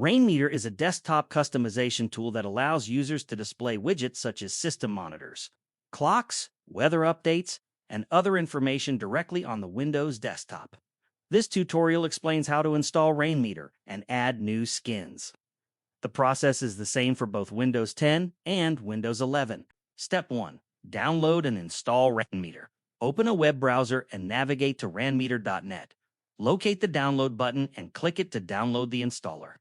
Rainmeter is a desktop customization tool that allows users to display widgets such as system monitors, clocks, weather updates, and other information directly on the Windows desktop. This tutorial explains how to install Rainmeter and add new skins. The process is the same for both Windows 10 and Windows 11. Step 1. Download and install Rainmeter. Open a web browser and navigate to rmskin.net. Locate the download button and click it to download the installer.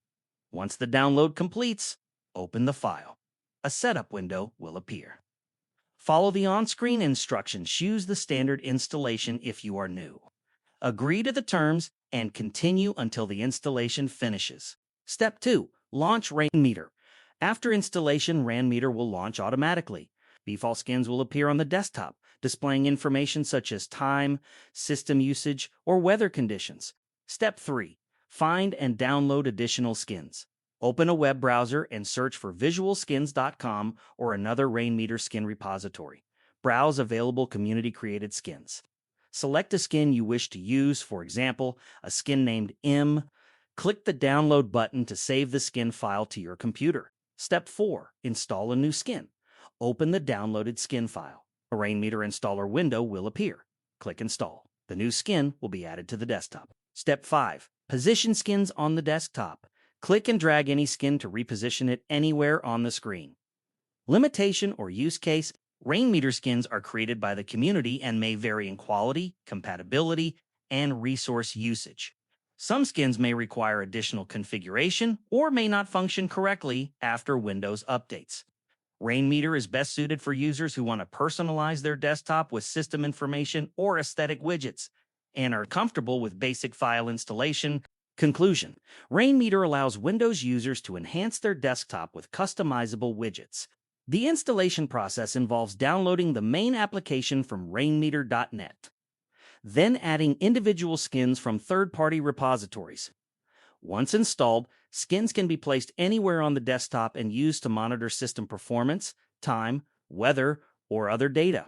Once the download completes, open the file. A setup window will appear. Follow the on-screen instructions. Choose the standard installation if you are new. Agree to the terms and continue until the installation finishes. Step 2. Launch Rainmeter. After installation, Rainmeter will launch automatically. Default skins will appear on the desktop, displaying information such as time, system usage, or weather conditions. Step 3. Find and download additional skins. Open a web browser and search for visualskins.com or another Rainmeter skin repository. Browse available community-created skins. Select a skin you wish to use, for example, a skin named M. Click the download button to save the skin file to your computer. Step 4. Install a new skin. Open the downloaded skin file. A Rainmeter installer window will appear. Click Install. The new skin will be added to the desktop. Step 5. Position skins on the desktop. Click and drag any skin to reposition it anywhere on the screen. Limitation or use case: Rainmeter skins are created by the community and may vary in quality, compatibility, and resource usage. Some skins may require additional configuration or may not function correctly after Windows updates. Rainmeter is best suited for users who want to personalize their desktop with system information or aesthetic widgets and are comfortable with basic file installation. Conclusion: Rainmeter allows Windows users to enhance their desktop with customizable widgets. The installation process involves downloading the main application from rmskin.net, then adding individual skins from third-party repositories. Once installed, skins can be placed anywhere on the desktop and used to monitor system performance, time, weather, or other data.